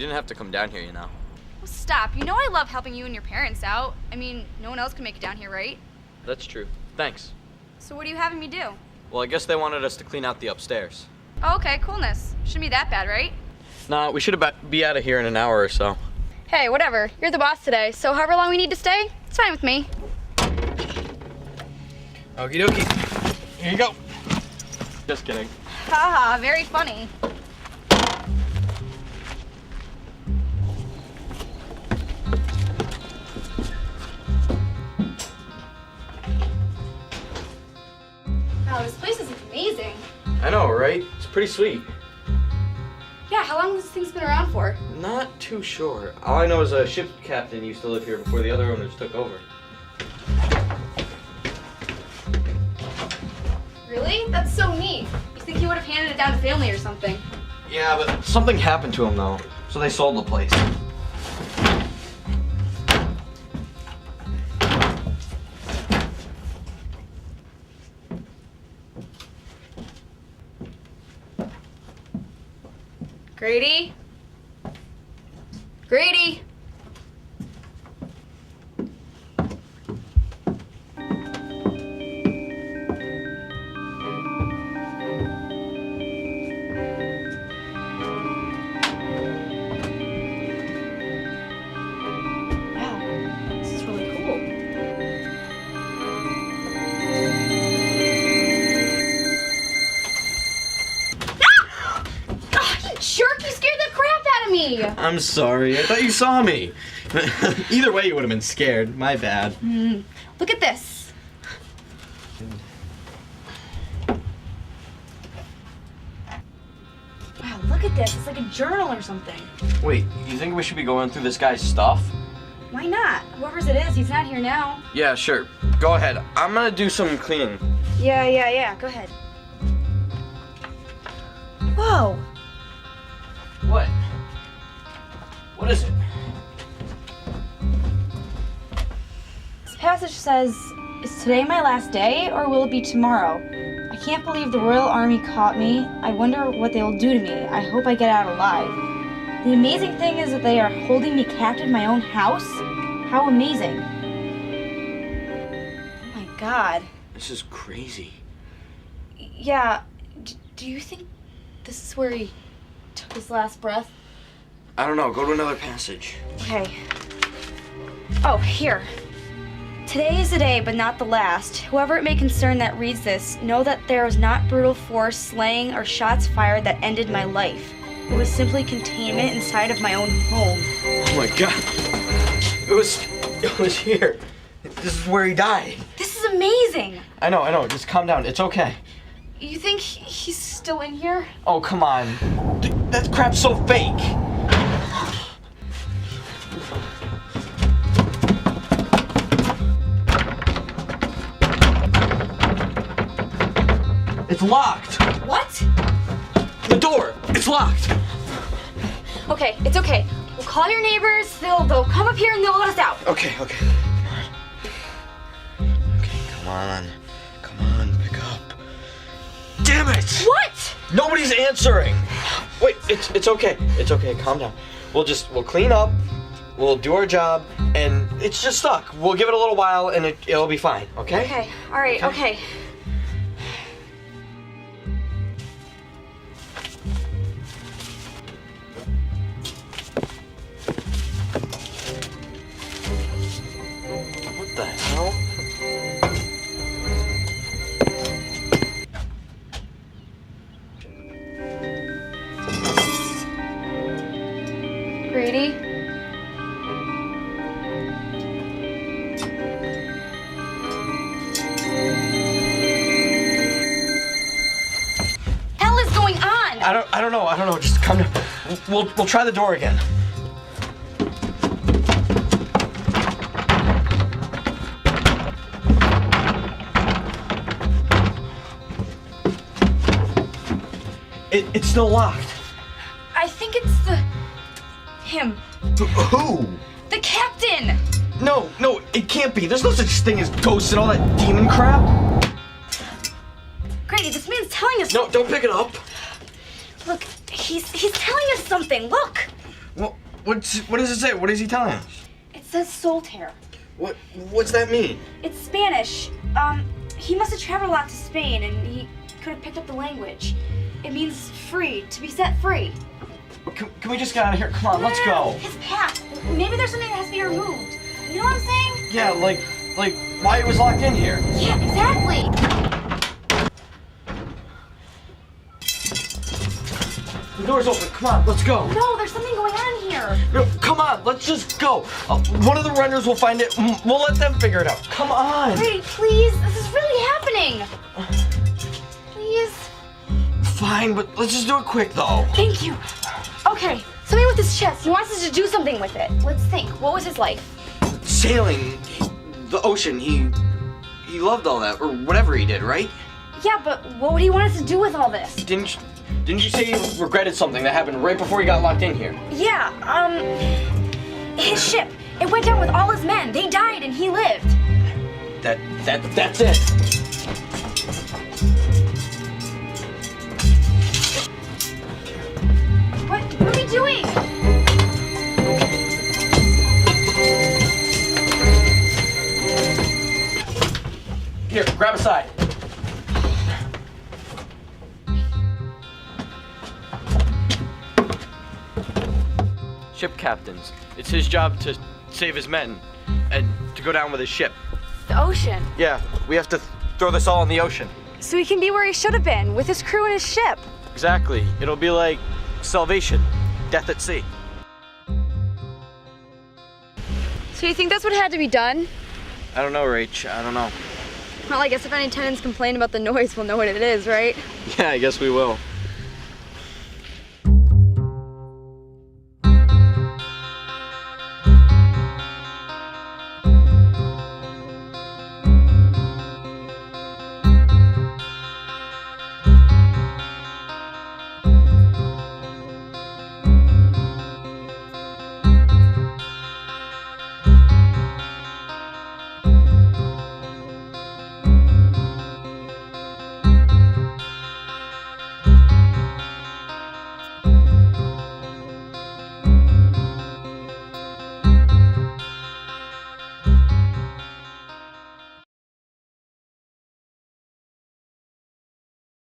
didn't have to come down here, you know. Well, stop. You know I love helping you and your parents out. I mean, no one else can make it down here, right? That's true. Thanks. So what are you having me do? Well, I guess they wanted us to clean out the upstairs. Oh, okay, coolness. Shouldn't be that bad, right? Nah, we should be out of here in an hour or so. Hey, whatever. You're the boss today, so however long we need to stay, it's fine with me. Okie dokie. Here you go. Just kidding. Haha, very funny. Wow, this place is amazing. I know, right? It's pretty sweet. Yeah, how long has this thing's been around for? Not too sure. All I know is a ship captain used to live here before the other owners took over. Really? That's so neat. You think he would have handed it down to family or something? Yeah, but something happened to him though, so they sold the place. Grady? Grady? Wow, this is really cool. Jerk, you scared the crap out of me! I'm sorry, I thought you saw me. Either way, you would have been scared. My bad. Look at this. Wow, look at this. It's like a journal or something. Wait, you think we should be going through this guy's stuff? Why not? Whoever's it is, he's not here now. Yeah, sure. Go ahead. I'm gonna do some cleaning. Yeah. Go ahead. Whoa. What? What is it? This passage says, "Is today my last day, or will it be tomorrow? I can't believe the Royal Army caught me. I wonder what they will do to me. I hope I get out alive. The amazing thing is that they are holding me captive in my own house. How amazing. Oh my god. This is crazy. Yeah, do you think this is where he took his last breath? I don't know. Go to another passage. Okay. Oh, here. Today is the day, but not the last. Whoever it may concern that reads this, know that there was not brutal force, slaying, or shots fired that ended my life. It was simply containment inside of my own home. Oh my god. It was here. This is where he died. This is amazing! I know. Just calm down. It's okay. You think he's still in here? Oh, come on. That crap's so fake. It's locked. What? The door. It's locked. Okay, it's okay. We'll call your neighbors. They'll come up here and they'll let us out. Okay. Okay, come on. Pick up. Damn it! What? Nobody's answering. Wait, it's okay. It's okay. Calm down. We'll clean up. We'll do our job, and it's just stuck. We'll give it a little while, and it'll be fine. Okay? Okay. All right. Okay. What the hell? Grady? Hell is going on? I don't know. Just come down. We'll try the door again. It's still locked. I think it's him. Who? The captain! No, it can't be. There's no such thing as ghosts and all that demon crap. Grady, this man's telling us. No, don't pick it up. Look, he's telling us something. Look. Well, what does it say? What is he telling us? It says solitaire. What's that mean? It's Spanish. He must have traveled a lot to Spain and he could have picked up the language. It means free, to be set free. Can we just get out of here? Come on, let's go. His path. Maybe there's something that has to be removed. You know what I'm saying? Yeah, like why it was locked in here. Yeah, exactly. The door's open. Come on, let's go. No, there's something going on here. No, come on, let's just go. One of the runners will find it. We'll let them figure it out. Come on. Brady, please. This is really happening. Please. Fine, but let's just do it quick, though. Thank you. Okay, something with his chest. He wants us to do something with it. Let's think. What was his life? Sailing, the ocean. He loved all that, or whatever he did, right? Yeah, but what would he want us to do with all this? Didn't you say he regretted something that happened right before he got locked in here? Yeah, his ship. It went down with all his men. They died and he lived. That's it. What are we doing? Here, grab a side. Ship captains. It's his job to save his men and to go down with his ship. The ocean. Yeah, we have to throw this all in the ocean. So he can be where he should have been, with his crew and his ship. Exactly. It'll be like salvation, death at sea. So you think that's what had to be done? I don't know, Rach. I don't know. Well, I guess if any tenants complain about the noise, we'll know what it is, right? Yeah, I guess we will.